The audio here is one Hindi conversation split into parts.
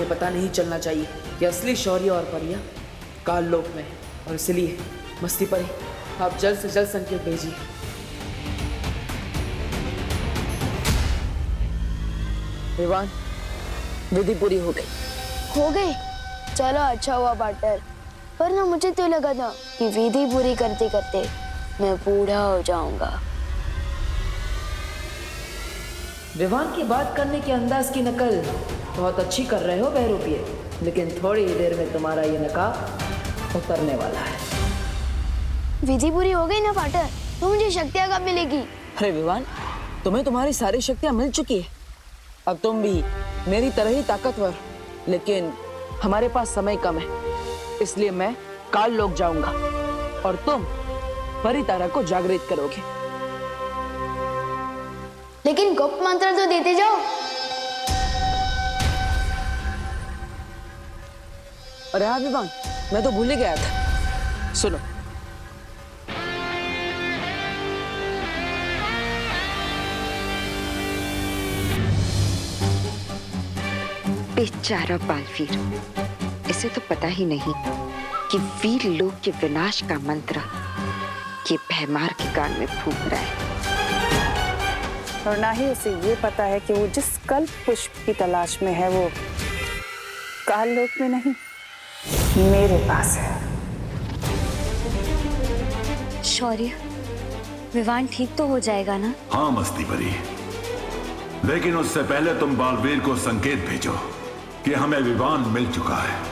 ये पता नहीं चलना चाहिए कि असली शौर्य और परियां काल लोक में है, और इसलिए मस्ती परी आप जल्द से जल्द संकेत भेजिए। विवान विधि पूरी हो गई। हो गई? चलो अच्छा हुआ पार्टनर, वरना मुझे तो लगा था कि विधि पूरी करते करते मैं बूढ़ा हो जाऊंगा। विवान की बात करने के अंदाज की नकल बहुत अच्छी कर रहे हो बहरूपिये, लेकिन थोड़ी ही देर में तुम्हारा ये नकाब उतरने वाला है। विधि पूरी हो गई ना पार्टनर, तो मुझे शक्तियाँ कब मिलेगी? अरे विवान, तुम्हें तुम्हारी सारी शक्तियां मिल चुकी है। अब तुम भी मेरी तरह ही ताकतवर, लेकिन हमारे पास समय कम है, इसलिए मैं काल लोक जाऊंगा और तुम परितारा को जागृत करोगे। लेकिन गुप्त मंत्र तो देते जाओ। अरे हाँ विवान, मैं तो भूल ही गया था। सुनो, बेचारा बालवीर, इसे तो पता ही नहीं कि वीर लोक के विनाश का मंत्र ये भैमार के कान में फूंक रहा है। और ना ही उसे ये पता है कि वो जिस कल्प पुष्प की तलाश में है वो काल लोक में नहीं, मेरे पास है। शौर्य, विवान ठीक तो हो जाएगा ना? हाँ मस्ती परी, लेकिन उससे पहले तुम बालवीर को संकेत भेजो कि हमें विवान मिल चुका है।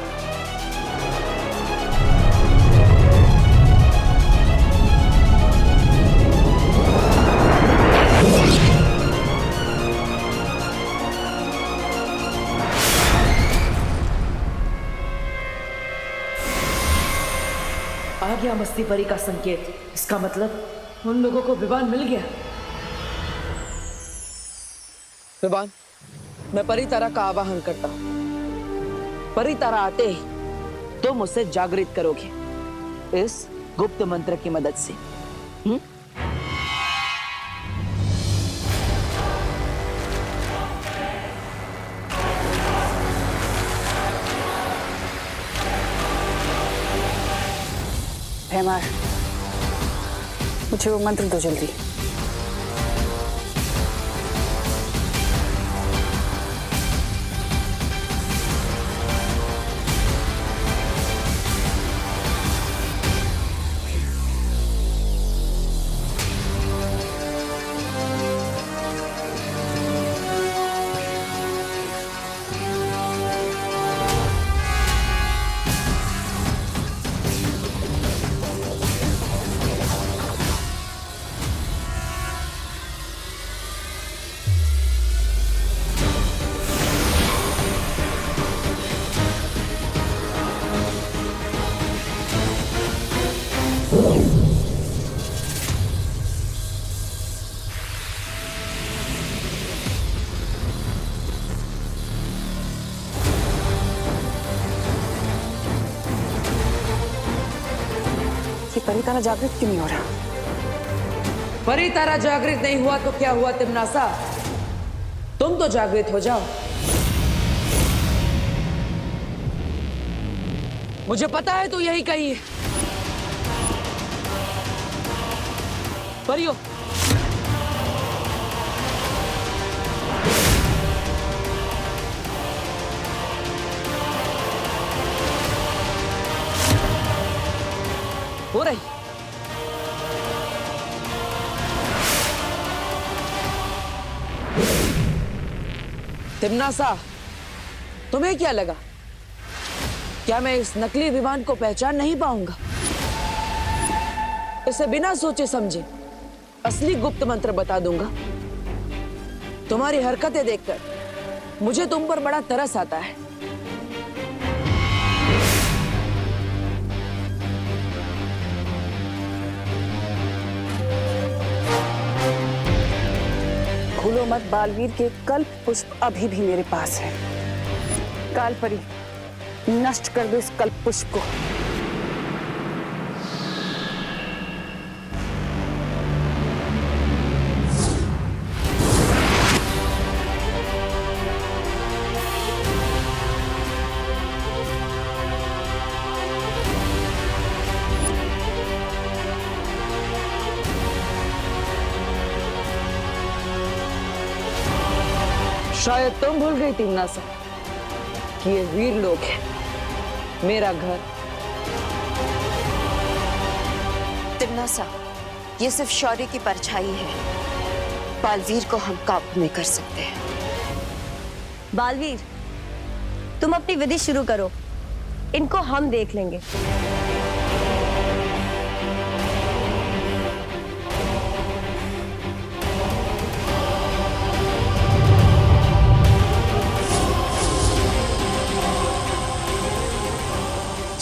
आ गया मस्ती परी का संकेत। इसका मतलब उन लोगों को विवान मिल गया। विवान, मैं परितारा का आवाहन करता हूं। परितारा आते ही तुम उसे जागृत करोगे इस गुप्त मंत्र की मदद से। भैमार, मुझे वो मंत्र दो जल्दी। परितारा जागृत क्यों नहीं हो रहा? परितारा जागृत नहीं हुआ तो क्या हुआ तिमनासा, तुम तो जागृत हो जाओ। मुझे पता है तू यही कही है। परियो, हो रही। तिमनासा, तुम्हें क्या लगा, क्या मैं इस नकली विमान को पहचान नहीं पाऊंगा? इसे बिना सोचे समझे असली गुप्त मंत्र बता दूंगा। तुम्हारी हरकतें देखकर मुझे तुम पर बड़ा तरस आता है। भूलो मत, बालवीर के कल्प पुष्प अभी भी मेरे पास है। काल परी, नष्ट कर दो इस कल्प पुष्प को। शायद तुम भूल गई तिमनासा कि ये वीर लोग है, मेरा घर। तिमनासा, ये सिर्फ शौर्य की परछाई है। बालवीर को हम काबू में कर सकते हैं। बालवीर, तुम अपनी विधि शुरू करो, इनको हम देख लेंगे।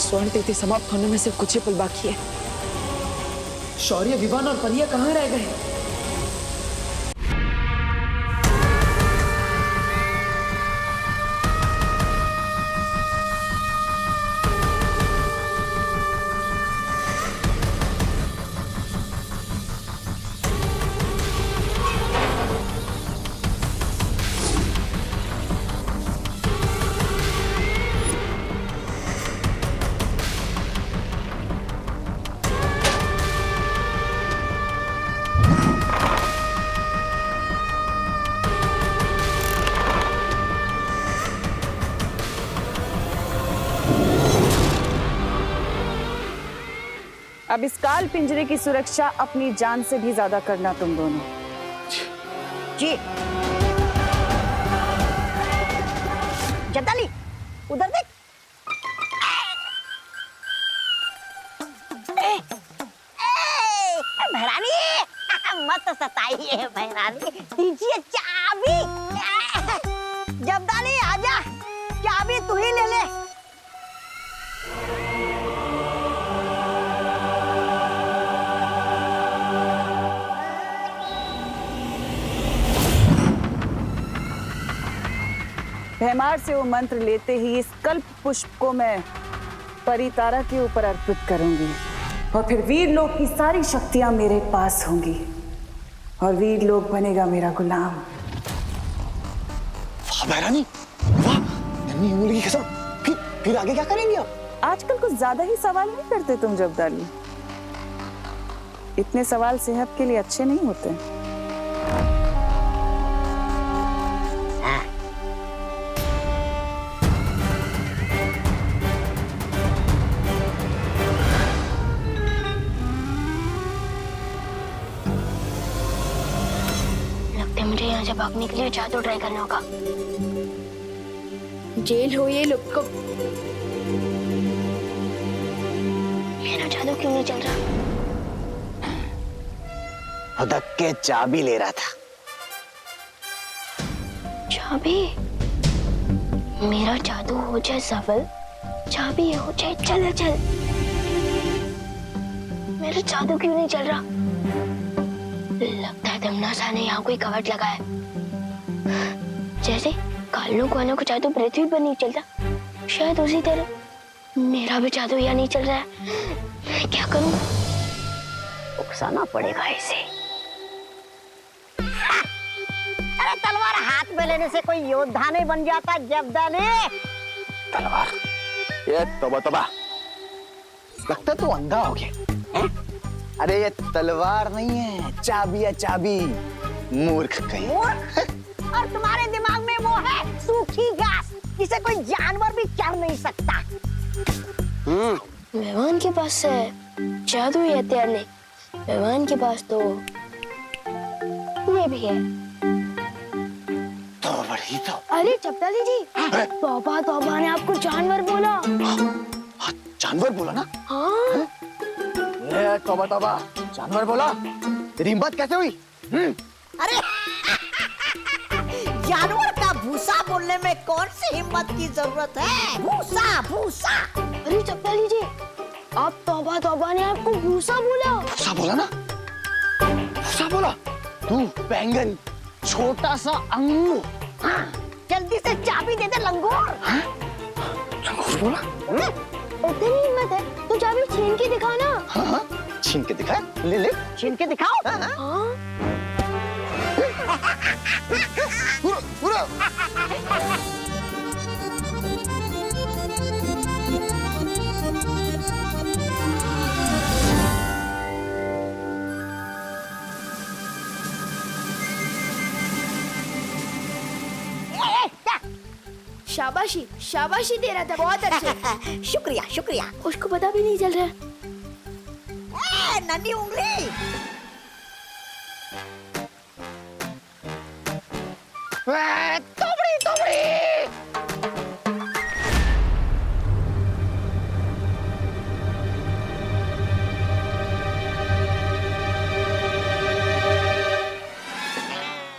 स्वर्ण तिथि समाप्त होने में सिर्फ कुछ ही पल बाकी है। शौर्य, विवान और परिया कहाँ रह गए? अब इस काल पिंजरे की सुरक्षा अपनी जान से भी ज्यादा करना तुम दोनों। जी। जब्दाली, उधर देख। महारानी, मत सताइए महारानी, दीजिए चाबी। जब्दाली आजा, चाबी तू ही ले ले। भैमार से वो मंत्र लेते ही इस कल्प पुष्प को मैं परितारा के ऊपर अर्पित करूंगी और फिर वीर लोक की सारी शक्तियां मेरे पास होंगी और वीर लोक बनेगा मेरा गुलाम। वाह महारानी, वाह! नन्ही उंगली की कसम। फिर आगे क्या करेंगे आप? आजकल कुछ ज्यादा ही सवाल नहीं करते तुम जब्दाली। इतने सवाल सेहत के लिए अच्छे नहीं होते। मुझे यहाँ से भागने के लिए जादू ट्राई करना होगा। जेल हो ये लोग को। मेरा जादू क्यों नहीं चल रहा? हुदक के चाबी ले रहा था। चाबी? मेरा जादू हो जाए सफल, चाबी हो जाए चल चल। मेरा जादू क्यों नहीं चल रहा? लगता है तिमनासा ने यहाँ कोई कवच लगा है। जैसे कालों को जादू पृथ्वी पर नहीं चलता, शायद उसी तरह मेरा भी जादू यहाँ नहीं चल रहा है। मैं क्या करूं? उकसाना पड़ेगा इसे। अरे तलवार हाथ में लेने से कोई योद्धा नहीं बन जाता जब्दाली। तलवार? ये तोबा, लगता तो अंधा हो गया। अरे ये तलवार नहीं है, चाबी है चाबी। मूर्ख कहीं। मूर्ख? और तुम्हारे दिमाग में वो है सूखी घास जिसे कोई जानवर भी चढ़ नहीं सकता। मेहमान के पास है जादू ही हथियार नहीं, मेहमान के पास तो ये भी है। तो बड़ी तो। अरे जब्दाली जी, तौबा तौबा ने आपको जानवर बोला। हाँ, जानवर बोला ना? हाँ। ले तौबा तौबा, जानवर बोला। तेरी हिम्मत कैसे हुई? अरे जानवर का भूसा बोलने में कौन सी हिम्मत की जरूरत है? भूसा भूसा। अरे जब्दाली जी, आप तौबा तौबा ने आपको भूसा बोला। भूसा बोला ना? भूसा बोला? तू बैंगन, छोटा सा अंगूर। हाँ, जल्दी से चाबी दे दे लंगूर। हाँ? लंगूर बोला? इतनी हिम्मत है तो चाबी छीन के दिखाओ ना। हाँ, छीन के दिखा। ले ले। छीन के दिखाओ। हाँ। पूरा पूरा। शाबाशी शाबाशी दे रहा था, बहुत अच्छे। शुक्रिया शुक्रिया। उसको पता भी नहीं चल रहा। नन्ही उंगली। तोबड़ी तोबड़ी।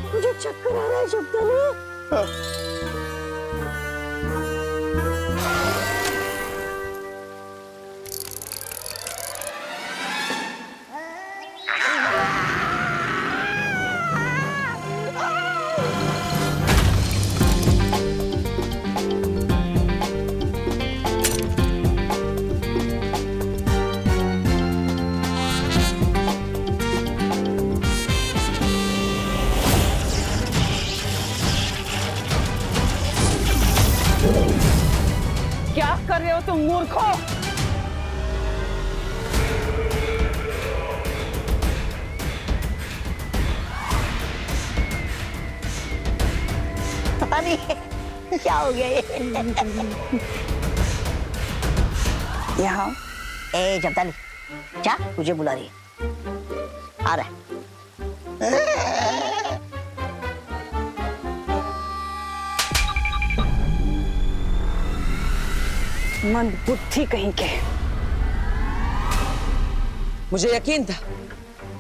मुझे चक्कर आ रहा है शब्दानी। क्या कर रहे हो तुम मूर्खों? पता नहीं क्या हो गया ये। यहाँ ए जब्दाली, क्या तुझे बुला रही है? आ रहा है। मंद बुद्धि कहीं के। मुझे यकीन था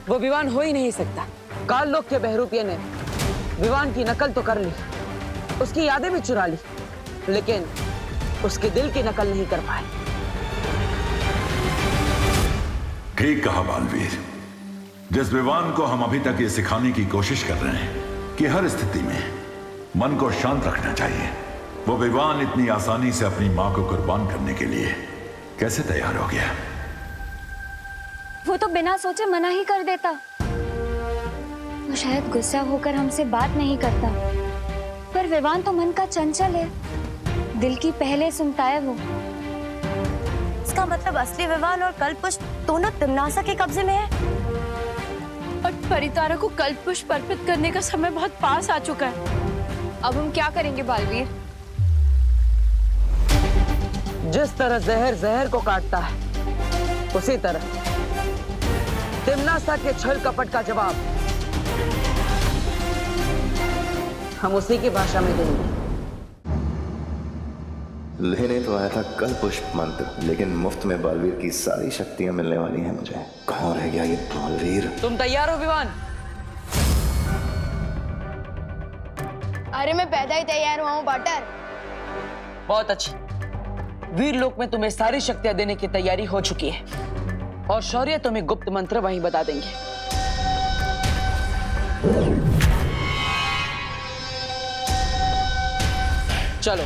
वो विवान हो ही नहीं सकता। काल लोक के बहरूपिये ने विवान की नकल तो कर ली, उसकी यादें भी चुरा ली, लेकिन उसके दिल की नकल नहीं कर पाए। ठीक कहा बालवीर। जिस विवान को हम अभी तक ये सिखाने की कोशिश कर रहे हैं कि हर स्थिति में मन को शांत रखना चाहिए, वो विवान इतनी आसानी से अपनी मां को कुर्बान करने के लिए कैसे तैयार हो गया? वो तो बिना सोचे मना ही कर देता। वो शायद गुस्सा होकर हमसे बात नहीं करता, पर विवान तो मन का चंचल है, दिल की पहले सुनता है वो। इसका मतलब असली विवान और कल्पपुष्प दोनों तिम्नासा के कब्जे में है। और परितारा को कल्पपुष्प अर्पित करने का समय बहुत पास आ चुका है। अब हम क्या करेंगे बालवीर? जिस तरह जहर जहर को काटता है, उसी तरह तिम्नासा के छल कपट का जवाब हम उसी की भाषा में देंगे। लेने तो आया था कल पुष्प मंत्र, लेकिन मुफ्त में बालवीर की सारी शक्तियां मिलने वाली हैं मुझे। कहाँ रह गया ये बालवीर? तुम तैयार हो विवान? अरे मैं पैदा ही तैयार हुआ हूँ बटर। बहुत अच्छी। वीर लोक में तुम्हें सारी शक्तियां देने की तैयारी हो चुकी है, और शौर्य तुम्हें गुप्त मंत्र वहीं बता देंगे। चलो।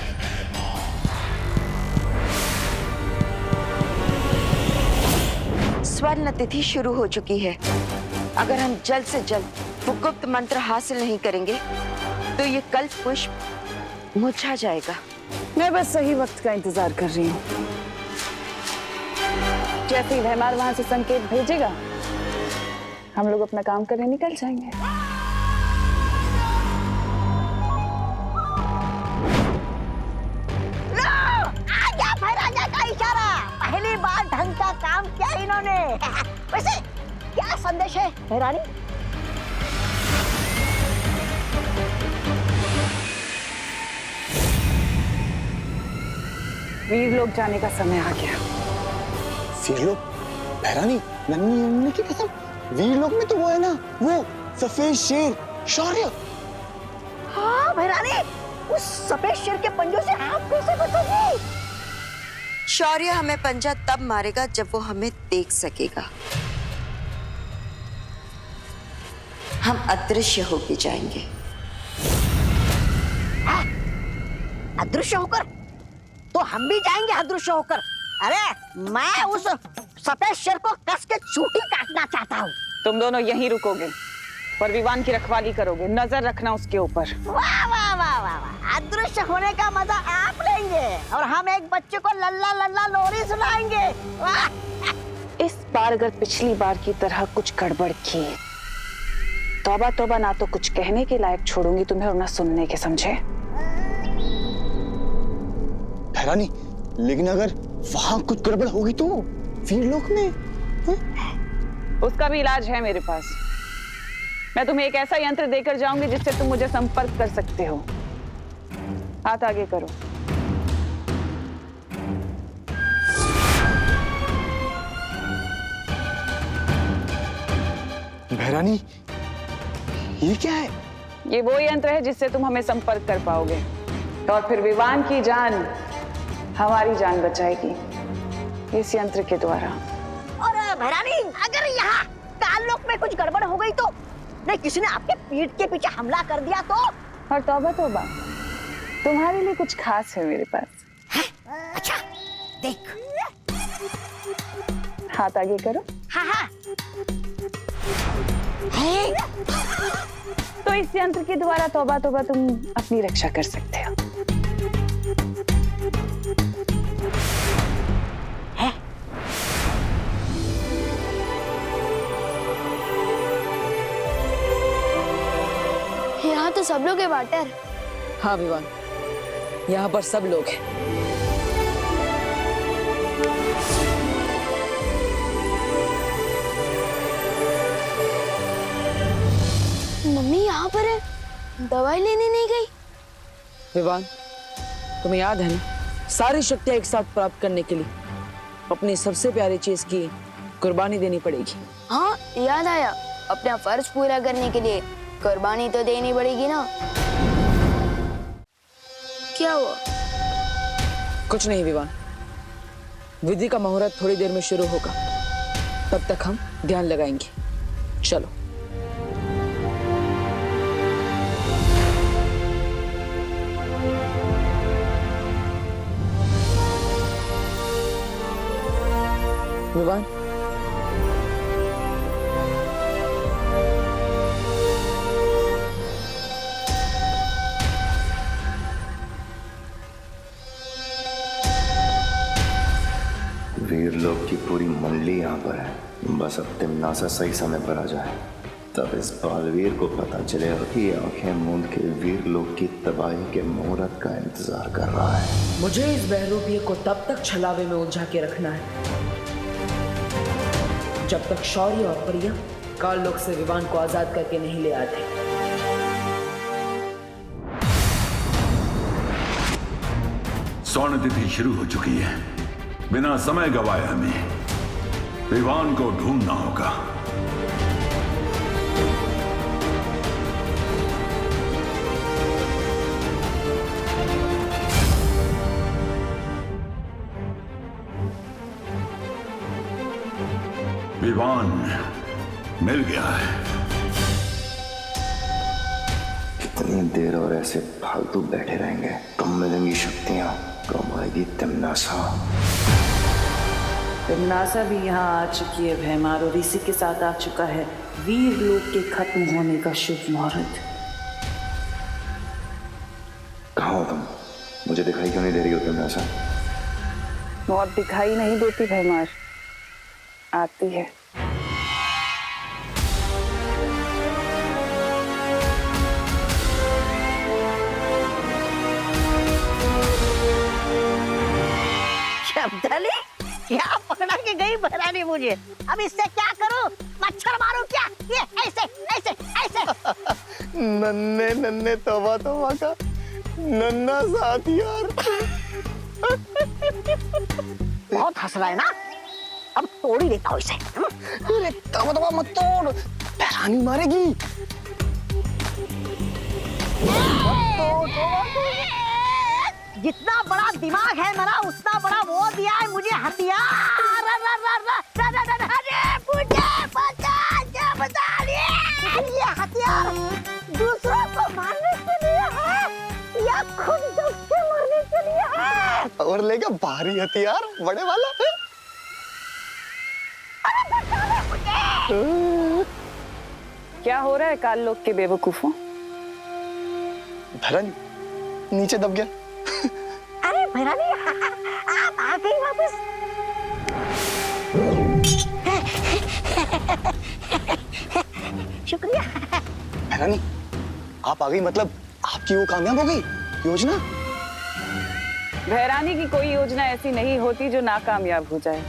स्वर्ण तिथि शुरू हो चुकी है। अगर हम जल्द से जल्द वो गुप्त मंत्र हासिल नहीं करेंगे तो ये कल्प पुष्प मुरझा जाएगा। मैं बस सही वक्त का इंतजार कर रही हूँ। जैसे ही भैमार वहां से संकेत भेजेगा, हम लोग अपना काम करने निकल जाएंगे। आ गया भैराजा का इशारा। पहली बार ढंग का काम किया इन्होंने। वैसे क्या संदेश है भैरानी? वीर लोग जाने का समय आ गया। वीर लोग? भैरानी, नन्ही उंगली की कसम, वीर लोग में तो वो है ना, वो सफेद शेर शौर्य। हाँ भैरानी, उस सफेद शेर के पंजों से आप कैसे बचोगी? शौर्य हमें पंजा तब मारेगा जब वो हमें देख सकेगा। हम अदृश्य होके जाएंगे। अदृश्य होकर? तो हम भी जाएंगे अदृश्य होकर। अरे मैं उस सफेद शेर को कस के चूटी काटना चाहता हूँ। तुम दोनों यहीं रुकोगे, पर विवान की रखवाली करोगे, नजर रखना उसके ऊपर। वाह वाह वाह वाह वाह, अदृश्य होने का मजा आप लेंगे और हम एक बच्चे को लल्ला लल्ला लोरी सुनाएंगे। वाह! इस बार अगर पिछली बार की तरह कुछ गड़बड़ की, तौबा तौबा, ना तो कुछ कहने के लायक छोड़ूंगी तुम्हें और ना सुनने के, समझे? भैरानी, लेकिन अगर वहां कुछ गड़बड़ होगी तो वीरलोक में? उसका भी इलाज है मेरे पास। मैं तुम्हें एक ऐसा यंत्र देकर जाऊंगी जिससे तुम मुझे संपर्क कर सकते हो। हाथ आगे करो। भैरानी, ये क्या है? ये वो यंत्र है जिससे तुम हमें संपर्क कर पाओगे और फिर विवान की जान हमारी जान बचाएगी इस यंत्र के द्वारा। और भैरानी, अगर यहाँ काललोक में कुछ गड़बड़ हो गई तो? नहीं, किसी ने आपके पीठ के पीछे हमला कर दिया तो? और तौबा तौबा, तुम्हारे लिए कुछ खास है मेरे पास। है? अच्छा, देख। हाथ आगे करो। हाँ हाँ। है? तो इस यंत्र के द्वारा तौबा तौबा तुम अपनी रक्षा कर सकते हो। है? यहाँ तो सब लोग हैं वाटर। हाँ विवान, यहाँ पर सब लोग हैं। मम्मी यहाँ पर है, दवाई लेने नहीं गई। विवान, तुम्हें याद है ना, सारी शक्तियां एक साथ प्राप्त करने के लिए अपनी सबसे प्यारी चीज की कुर्बानी देनी पड़ेगी। हाँ याद आया, अपना फर्ज पूरा करने के लिए कुर्बानी तो देनी पड़ेगी ना। क्या हुआ? कुछ नहीं विवान, विधि का मुहूर्त थोड़ी देर में शुरू होगा, तब तक हम ध्यान लगाएंगे। चलो। विवान, वीरलोक की पूरी मंडली यहाँ पर है। बस अब तिम्नासा सही समय पर आ जाए, तब इस बालवीर को पता चलेगा कि आंखें मूंद के वीरलोक की तबाही के मुहूर्त का इंतजार कर रहा है। मुझे इस बहरूपिये को तब तक छलावे में उलझा के रखना है जब तक शौर्य और प्रिया काललोक से विवान को आजाद करके नहीं ले आते। स्वर्ण तिथि शुरू हो चुकी है। बिना समय गवाए हमें विवान को ढूंढना होगा। विवान मिल गया है। कितनी देर और ऐसे फालतू बैठे रहेंगे? कम मिलेंगी शक्तियां, कम आएगी तिम्नासा। तिम्नासा भी यहाँ आ चुकी है भैमार, और इसी के साथ आ चुका है वीरलोक के खत्म होने का शुभ मुहूर्त। कहाँ हो तुम? मुझे दिखाई क्यों नहीं दे रही हो तिम्नासा? मौत दिखाई नहीं देती भैमार, आती है। शब्दाली, क्या पकड़ा के गई भैरानी मुझे? अब इससे क्या करूं? मच्छर मारूं क्या? ये ऐसे ऐसे ऐसे। नन्हे नन्हे तौबा तौबा का नन्हा साथ यार। बहुत हंस रहा है ना? अब तोड़ ही लेता हूँ इसे। अरे तौबा तौबा मत तोड़, भैरानी मारेगी। जितना बड़ा दिमाग है मेरा, उतना बड़ा वो दिया है मुझे हथियार। ये हथियार दूसरों को मारने के लिए है या खुद दब के मरने के लिए है? और लेगा भारी हथियार, बड़े वाला है। क्या हो रहा है काललोक के बेवकूफों? भैरानी नीचे दब गया। अरे भैरानी, आप आ गई वापस। शुक्रिया। भैरानी आप आ गई, मतलब आपकी वो कामयाब हो गई योजना? भैरानी की कोई योजना ऐसी नहीं होती जो नाकामयाब हो जाए।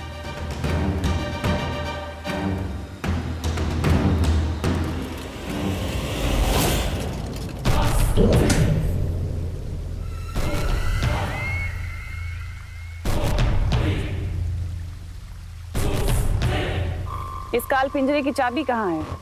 इस काल पिंजरे की चाबी कहाँ है?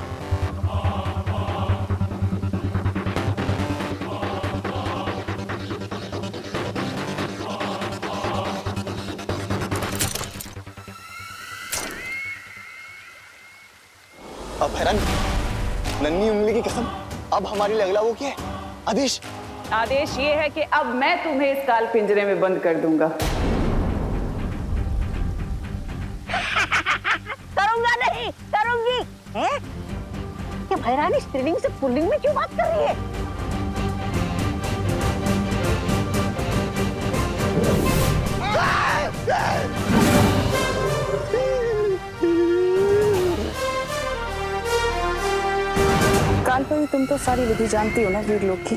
अब हैरान, नन्ही उंगली की कसम, अब हमारी लगला वो क्या है? आदेश आदेश ये है कि अब मैं तुम्हें इस काल पिंजरे में बंद कर दूंगा। करूंगा नहीं, करूंगी। हैं? ये भैरानी स्त्रीलिंग से पुल्लिंग में क्यों बात कर रही है? कालपरी, तुम तो सारी विधि जानती हो ना वीर लोग की।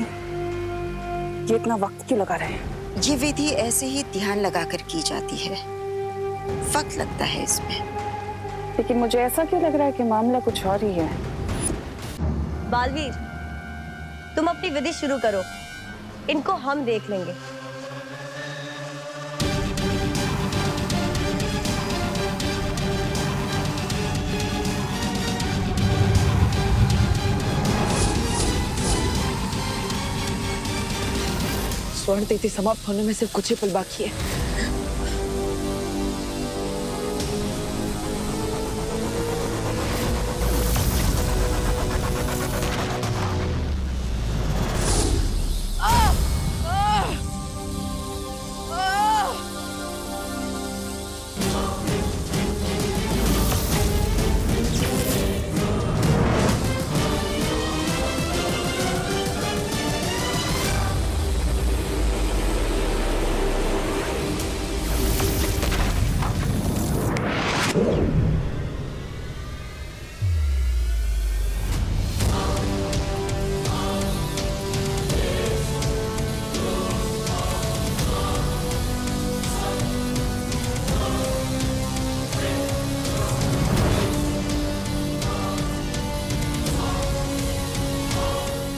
ये इतना वक्त क्यों लगा रहे हैं? ये विधि ऐसे ही ध्यान लगाकर की जाती है, वक्त लगता है इसमें। लेकिन मुझे ऐसा क्यों लग रहा है कि मामला कुछ और ही है। बालवीर, तुम अपनी विधि शुरू करो, इनको हम देख लेंगे। स्वर्ण तिथि समाप्त होने में सिर्फ कुछ ही पल बाकी है।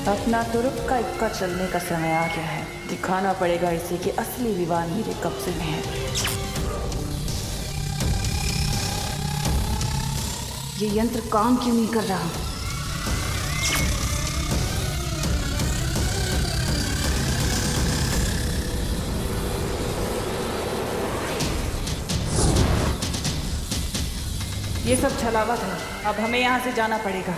अपना तुरुप का इक्का चलने का समय आ गया है। दिखाना पड़ेगा इसे कि असली विवान मेरे कब्जे में है। ये यंत्र काम क्यों नहीं कर रहा? ये सब छलावा था। अब हमें यहाँ से जाना पड़ेगा।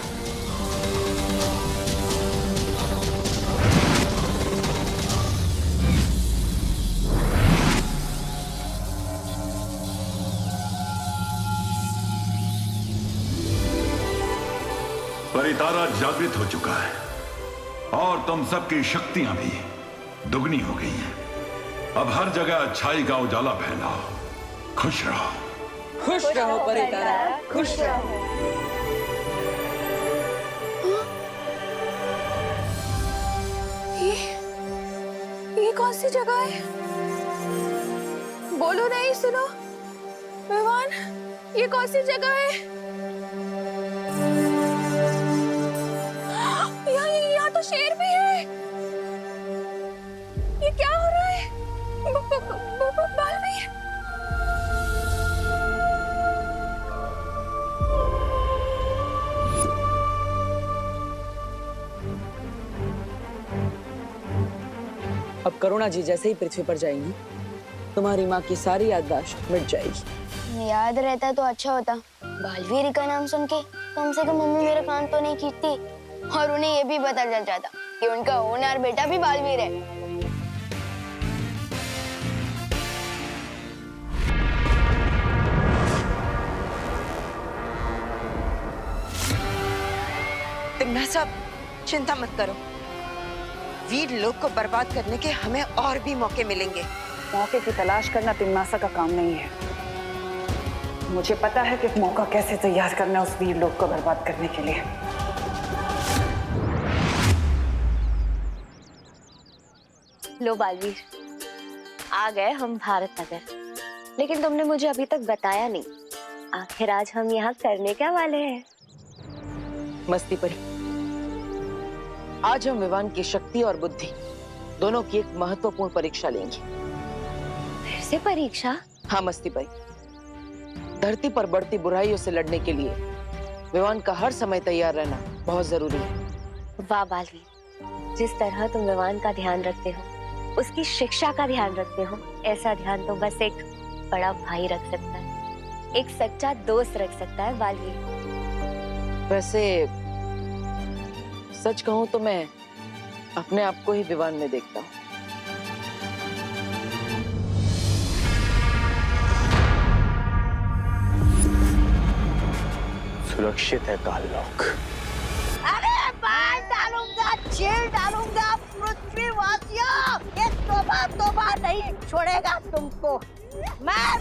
परितारा जागृत हो चुका है और तुम सबकी शक्तियां भी दुगनी हो गई हैं। अब हर जगह अच्छाई का उजाला फैलाओ। खुश रहो। खुश रहो परितारा, खुश रहो। ये कौन सी जगह है? बोलो नहीं, सुनो विवान, ये कौन सी जगह है? यहाँ तो शेर भी है। ये क्या हो रहा है? बालवीर, अब करुणा जी जैसे ही पृथ्वी पर जाएंगी, तुम्हारी माँ की सारी याददाश्त मिट जाएगी। याद रहता तो अच्छा होता। बालवीर का नाम सुन के कम से कम मम्मी मेरा कान तो नहीं खींचती और उन्हें ये भी पता चल जाता कि उनका होनहार बेटा भी बालवीर है। तिम्ना साहब, चिंता मत करो। वीर लोग को बर्बाद करने के हमें और भी मौके मिलेंगे। मौके की तलाश करना तिम्नासा का काम नहीं है। मुझे पता है कि मौका कैसे तैयार करना उस वीर लोग को बर्बाद करने के लिए। लो बालवीर, आ गए हम भारत नगर, लेकिन तुमने मुझे अभी तक बताया नहीं, आखिर आज हम यहाँ करने क्या वाले हैं? मस्ती परी, आज हम विवान की शक्ति और बुद्धि दोनों की एक महत्वपूर्ण परीक्षा लेंगे। फिर से परीक्षा? हाँ मस्ती परी, धरती पर बढ़ती बुराइयों से लड़ने के लिए विवान का हर समय तैयार रहना बहुत जरूरी है। वाह बालवीर, जिस तरह तुम विवान का ध्यान रखते हो, उसकी शिक्षा का ध्यान रखते हो, ऐसा ध्यान तो बस एक बड़ा भाई रख सकता है, एक सच्चा दोस्त रख सकता है बालवीर। वैसे सच कहूं तो मैं अपने आप को ही विवान में देखता हूँ। सुरक्षित है काललोक। अरे मार डालूंगा, छील डालूंगा पृथ्वीवासियों, ये तोबा तोबा नहीं छोड़ेगा तुमको। मैं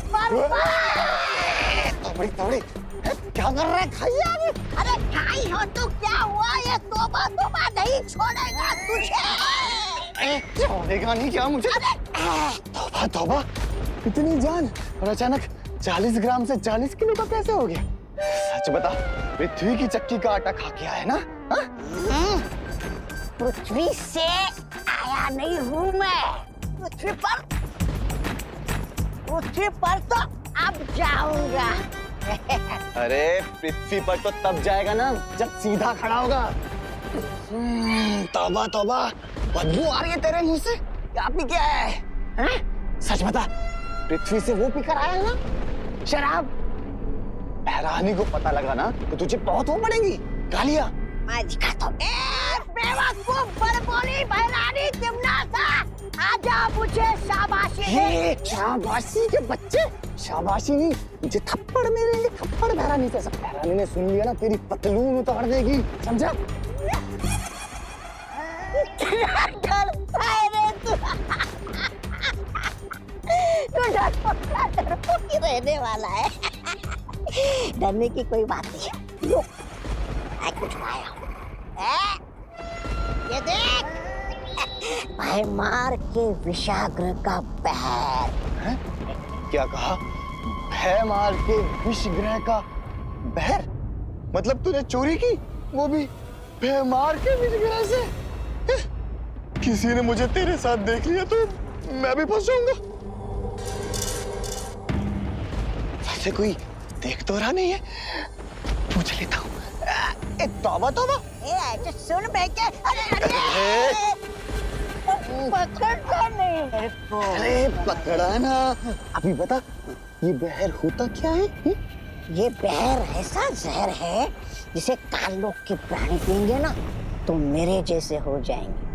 तोड़ी तोड़ी क्या कर रहा है? खाइए आगे। अरे खाई हो तो क्या हुआ, ये तोबा तोबा नहीं छोड़ेगा तुझे। छोड़ेगा नहीं क्या मुझे? तौबा तौबा, इतनी जान और अचानक 40 ग्राम से 40 किलो का कैसे हो गया? सच बता, पृथ्वी की चक्की का आटा खा के आया ना? पृथ्वी से आया नहीं हूँ मैं, पृथ्वी पर तो अब जाऊंगा। अरे पृथ्वी पर तो तब जाएगा ना जब सीधा खड़ा होगा। तौबा तौबा, बदबू आ रही है तेरे मुंह से, क्या पी के आया है? सच बता, पृथ्वी से वो पीकर आया है ना शराब? बहरानी को पता लगा ना तो तुझे बहुत वो पड़ेगी गालियां। मैं दिखाता हूँ। बेवकूफ बड़बोली बहरानी तिमना सा, आजा मुझे शाबाशी दे। शाबाशी के बच्चे, शाबाशी नहीं, मुझे थप्पड़ मिलेंगे, थप्पड़ बहरानी से। सब बहरानी ने सुन लिया ना तेरी पतलून उतार देगी, समझा? तू रहने वाला है, डरने की कोई बात नहीं है। लो, मैं कुछ लाया हूँ, ये देख, भयमार के विषाग्र का बहर। क्या कहा? भयमार के विषग्रह का बहर? मतलब तूने चोरी की, वो भी भयमार के विषग्रह से? किसी ने मुझे तेरे साथ देख लिया तो मैं भी फंस जाऊंगा। वैसे कोई देख तो रहा नहीं है, पूछ लेता हूँ। तौबा तौबा, तो सुन बेटे, अरे पकड़ता नहीं मेरे को। अरे पकड़ा ना। अभी बता, ये बहर होता क्या है? ये बहर ऐसा जहर है जिसे कालोक के प्राणी पिएंगे ना तो मेरे जैसे हो जाएंगे।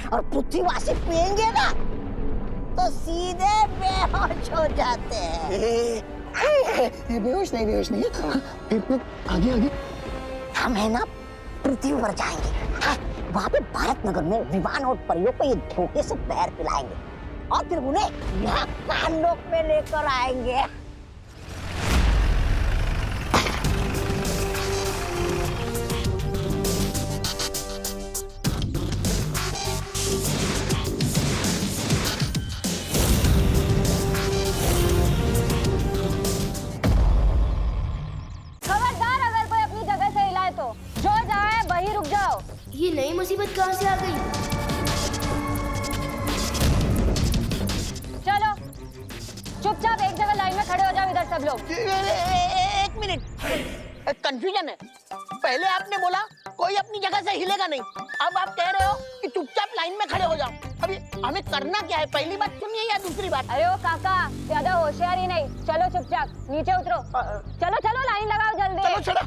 और पृथ्वीवासी पिएंगे ना तो सीधे बेहोश हो जाते हैं। बेहोश नहीं। फिर आगे आगे हम है ना पृथ्वी पर जाएंगे, वहाँ पे भारत नगर में विमान और परियों को ये धोखे से पैर पिलाएंगे और फिर उन्हें यहाँ काललोक में लेकर आएंगे। खबरदार, अगर कोई अपनी जगह से हिलाए तो जो जाए वही रुक जाओ। ये नई मुसीबत कहाँ से आ गई? चलो चुपचाप एक जगह लाइन में खड़े हो जाओ, इधर सब लोग। एक मिनट, कंफ्यूजन है। पहले आपने बोला कोई अपनी जगह से हिलेगा नहीं, अब आप कह रहे हो कि चुपचाप लाइन में खड़े हो जाओ। अभी हमें करना क्या है, पहली बात सुनिए या दूसरी बात? अरे ओ काका, ज्यादा होशियारी नहीं, चलो चुपचाप नीचे उतरो। चलो चलो लाइन लगाओ जल्दी। चलो छोड़ो।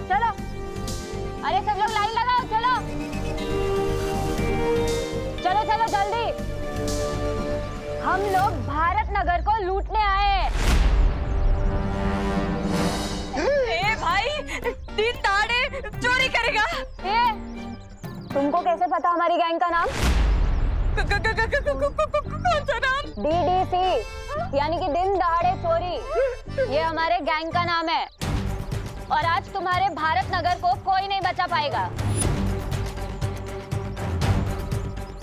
चलो, अरे सब लोग लाइन लगाओ, चलो चलो चलो जल्दी। हम लोग भारत नगर को लूटने आए। ए भाई, दिन दहाड़े चोरी करेगा? तुमको कैसे पता हमारी गैंग का नाम? कौन सा नाम? DDC, यानी कि दिन दहाड़े चोरी। ये हमारे गैंग का नाम है। और आज तुम्हारे भारत नगर को कोई नहीं बचा पाएगा।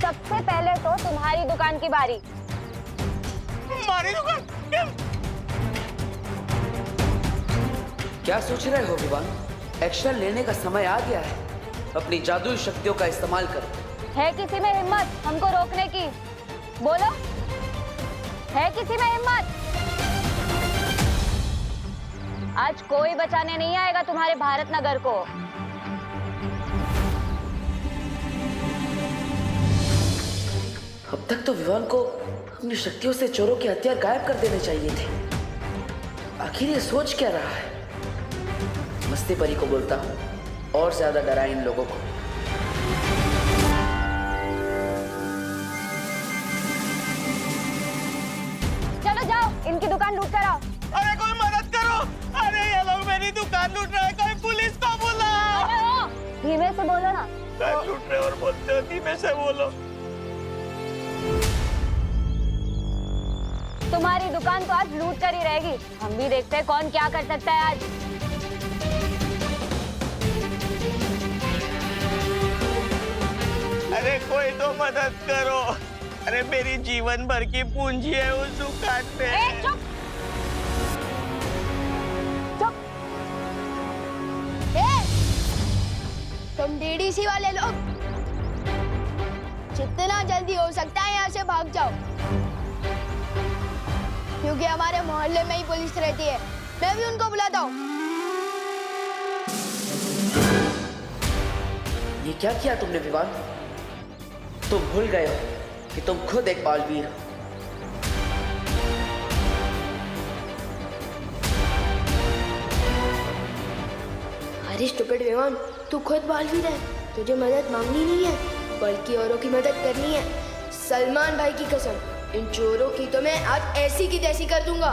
सबसे पहले तो तुम्हारी दुकान की बारी। हमारी दुकान? क्या सोच रहे हो विवान? एक्शन लेने का समय आ गया है। अपनी जादुई शक्तियों का इस्तेमाल करो। है किसी में हिम्मत हमको रोकने की? बोलो, है किसी में हिम्मत? आज कोई बचाने नहीं आएगा तुम्हारे भारत नगर को। अब तक तो विवान को अपनी शक्तियों से चोरों के हथियार गायब कर देने चाहिए थे। आखिर ये सोच क्या रहा है? मस्ती परी को बोलता हूँ और ज्यादा डराए इन लोगों को। चलो जाओ, इनकी दुकान लूट कर आओ। अरे कोई मदद करो! अरे ये लोग मेरी दुकान लूट रहे हैं, कोई पुलिस को बुलाओ! धीमे से बोलो ना। लूट रहे और बोलते हो धीमे से बोलो। तुम्हारी दुकान तो आज लूट कर ही रहेगी। हम भी देखते हैं कौन क्या कर सकता है आज। अरे कोई तो मदद करो! अरे मेरी जीवन भर की पूंजी है उस दुकान पे। चुप! चुप! तुम डीडीसी वाले लोग जितना जल्दी हो सकता है यहाँ से भाग जाओ, क्योंकि हमारे मोहल्ले में ही पुलिस रहती है। मैं भी उनको बुलाता हूँ। ये क्या किया तुमने विवान? तुम भूल गए हो कि तुम खुद एक बालवीर हो। अरे स्टूपिड विवान, तू खुद बालवीर है। तुझे मदद मांगनी नहीं है, बल्कि औरों की मदद करनी है। सलमान भाई की कसम, इन चोरों की तो मैं आज ऐसी की तैसी कर दूंगा।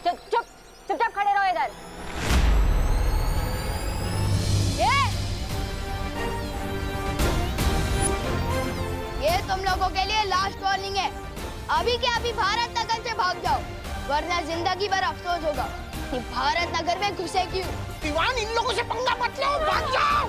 चुप चुप, चुपचाप खड़े रहो इधर। ये तुम लोगों के लिए लास्ट वार्निंग है। अभी के अभी भारत नगर से भाग जाओ, वरना जिंदगी भर अफसोस होगा कि भारत नगर में घुसे क्यों। दीवान, इन लोगों से पंगा मत लो, भाग जाओ!